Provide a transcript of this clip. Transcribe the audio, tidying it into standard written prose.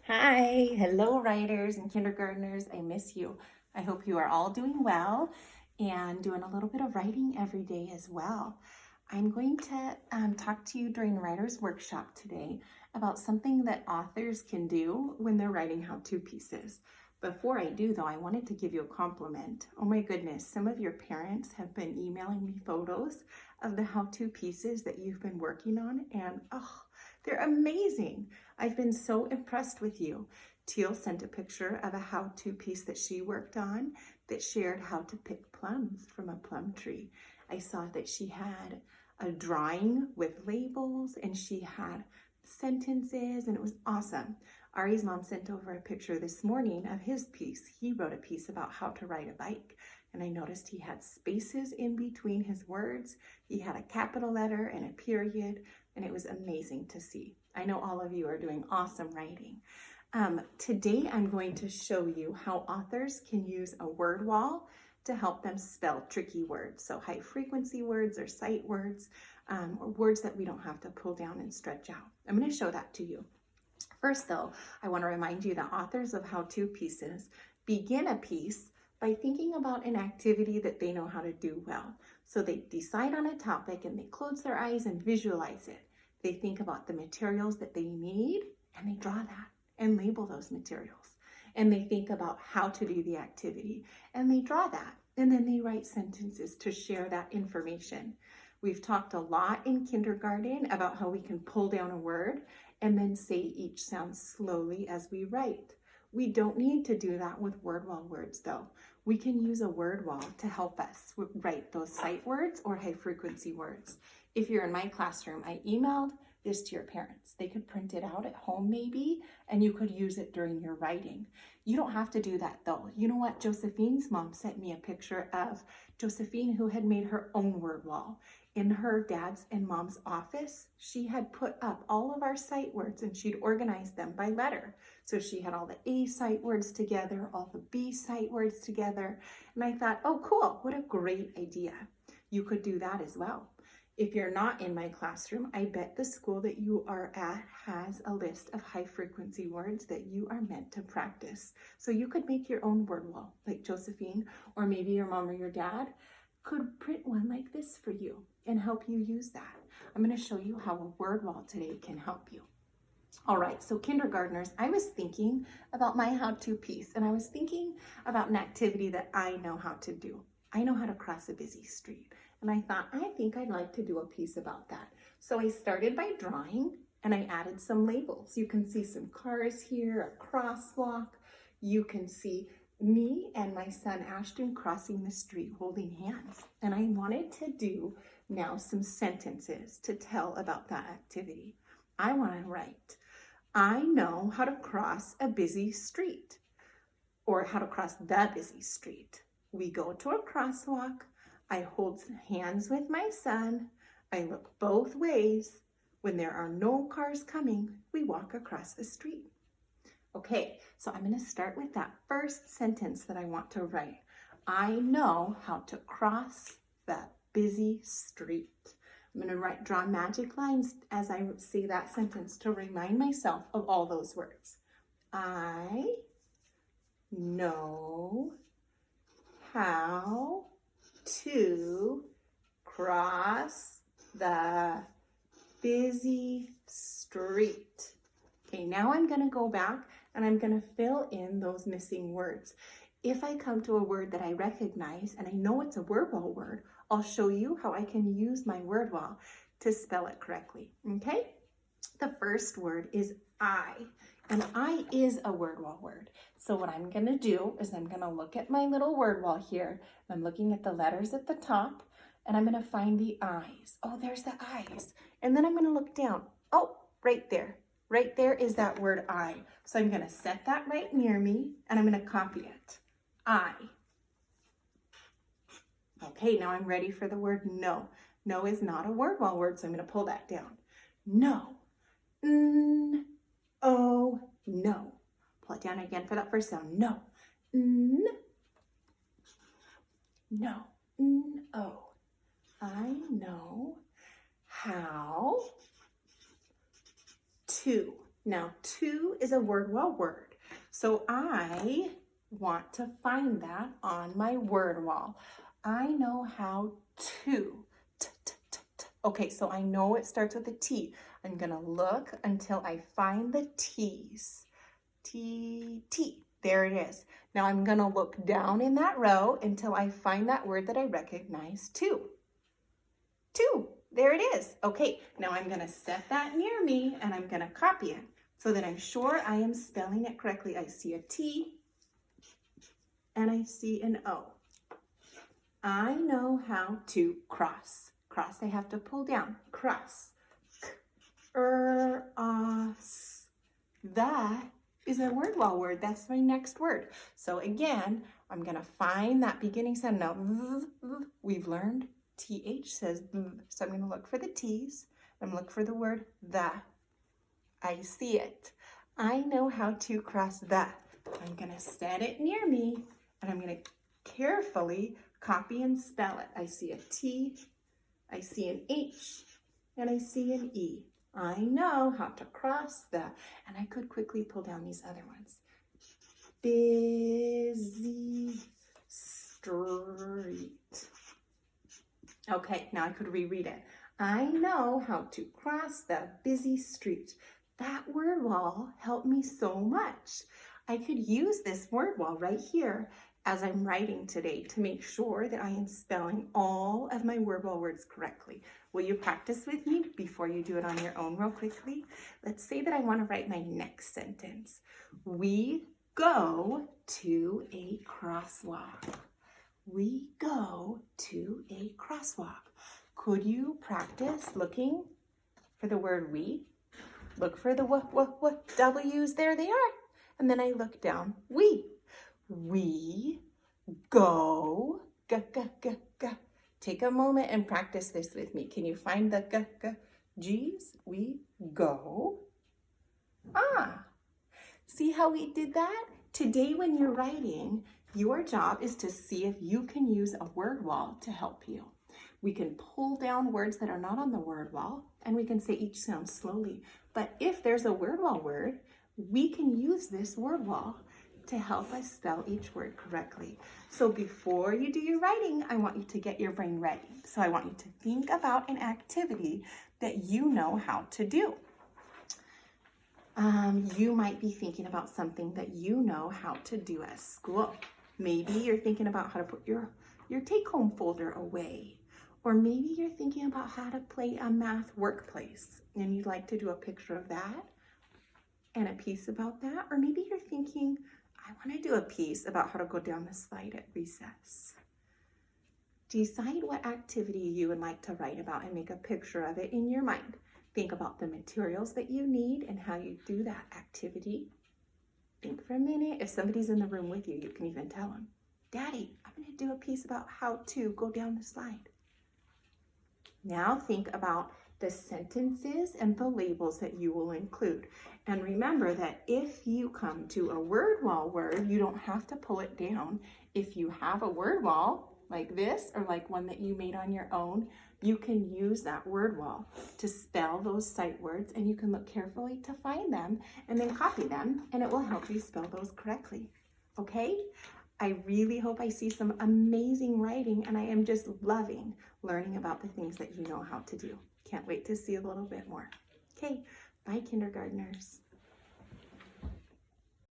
Hi, hello writers and kindergartners. I miss you. I hope you are all doing well and doing a little bit of writing every day as well. I'm going to talk to you during Writer's Workshop today about something that authors can do when they're writing how-to pieces. Before I do though, I wanted to give you a compliment. Oh my goodness, some of your parents have been emailing me photos of the how-to pieces that you've been working on, and oh, they're amazing. I've been so impressed with you. Teal sent a picture of a how-to piece that she worked on that shared how to pick plums from a plum tree. I saw that she had a drawing with labels and she had sentences, and it was awesome. Ari's mom sent over a picture this morning of his piece. He wrote a piece about how to ride a bike, and I noticed he had spaces in between his words. He had a capital letter and a period, and it was amazing to see. I know all of you are doing awesome writing. Today I'm going to show you how authors can use a word wall to help them spell tricky words. So high frequency words or sight words, or words that we don't have to pull down and stretch out. I'm going to show that to you. First though, I want to remind you that authors of how-to pieces begin a piece by thinking about an activity that they know how to do well. So they decide on a topic and they close their eyes and visualize it. They think about the materials that they need and they draw that and label those materials. And they think about how to do the activity and they draw that. And then they write sentences to share that information. We've talked a lot in kindergarten about how we can pull down a word and then say each sound slowly as we write. We don't need to do that with word wall words though. We can use a word wall to help us write those sight words or high frequency words. If you're in my classroom, I emailed this to your parents. They could print it out at home maybe, and you could use it during your writing. You don't have to do that though. You know what? Josephine's mom sent me a picture of Josephine who had made her own word wall. In her dad's and mom's office, she had put up all of our sight words and she'd organized them by letter. So she had all the A sight words together, all the B sight words together. And I thought, oh cool, what a great idea. You could do that as well. If you're not in my classroom, I bet the school that you are at has a list of high frequency words that you are meant to practice. So you could make your own word wall like Josephine, or maybe your mom or your dad could print one like this for you and help you use that. I'm going to show you how a word wall today can help you. All right, so kindergartners, I was thinking about my how-to piece, and I was thinking about an activity that I know how to do. I know how to cross a busy street, and I thought, I think I'd like to do a piece about that. So I started by drawing, and I added some labels. You can see some cars here, a crosswalk. You can see me and my son Ashton crossing the street holding hands. And I wanted to do now some sentences to tell about that activity. I want to write, I know how to cross a busy street, or how to cross the busy street. We go to a crosswalk. I hold hands with my son. I look both ways. When there are no cars coming, we walk across the street. Okay, so I'm going to start with that first sentence that I want to write. I know how to cross the busy street. I'm going to draw magic lines as I say that sentence to remind myself of all those words. I know how to cross the busy street. Okay, now I'm going to go back and I'm going to fill in those missing words. If I come to a word that I recognize and I know it's a word wall word, I'll show you how I can use my word wall to spell it correctly, okay? The first word is I, and I is a word wall word. So what I'm going to do is I'm going to look at my little word wall here. I'm looking at the letters at the top, and I'm going to find the I's. Oh, there's the I's. And then I'm going to look down. Oh, right there. Right there is that word I. So I'm going to set that right near me, and I'm going to copy it. I. Okay, now I'm ready for the word no. No is not a word wall word, so I'm going to pull that down. No. Oh, no. Pull it down again for that first sound. No. No. Oh. I know how to. Now, to is a word wall word. So I want to find that on my word wall. I know how to. Okay, so I know it starts with a T. I'm gonna look until I find the T's. T, T, there it is. Now I'm gonna look down in that row until I find that word that I recognize, to. To, there it is. Okay, now I'm gonna set that near me and I'm gonna copy it so that I'm sure I am spelling it correctly. I see a T and I see an O. I know how to cross. Cross, I have to pull down. Cross. S. That is a word wall word. That's my next word. So again, I'm going to find that beginning sound. Now, we've learned TH says, so I'm going to look for the T's. I'm going to look for the word the. I see it. I know how to cross the. I'm going to set it near me, and I'm going to carefully copy and spell it. I see a T, I see an H, and I see an E. I know how to cross the, and I could quickly pull down these other ones. Busy street. Okay, now I could reread it. I know how to cross the busy street. That word wall helped me so much. I could use this word wall right here as I'm writing today to make sure that I am spelling all of my word wall words correctly. Will you practice with me before you do it on your own real quickly? Let's say that I want to write my next sentence. We go to a crosswalk. We go to a crosswalk. Could you practice looking for the word we? Look for the what, W's, there they are. And then I look down, we. We go, Take a moment and practice this with me. Can you find the G's? We go. See how we did that? Today when you're writing, your job is to see if you can use a word wall to help you. We can pull down words that are not on the word wall, and we can say each sound slowly. But if there's a word wall word, we can use this word wall to help us spell each word correctly. So before you do your writing, I want you to get your brain ready. So I want you to think about an activity that you know how to do. You might be thinking about something that you know how to do at school. Maybe you're thinking about how to put your take-home folder away. Or maybe you're thinking about how to play a math workplace and you'd like to do a picture of that and a piece about that. Or maybe you're thinking, I want to do a piece about how to go down the slide at recess. Decide what activity you would like to write about and make a picture of it in your mind. Think about the materials that you need and how you do that activity. Think for a minute. If somebody's in the room with you, you can even tell them, Daddy, I'm going to do a piece about how to go down the slide. Now think about the sentences and the labels that you will include. And remember that if you come to a word wall word, you don't have to pull it down. If you have a word wall like this or like one that you made on your own, you can use that word wall to spell those sight words, and you can look carefully to find them and then copy them, and it will help you spell those correctly. Okay? I really hope I see some amazing writing, and I am just loving learning about the things that you know how to do. Can't wait to see a little bit more. Okay, bye kindergartners.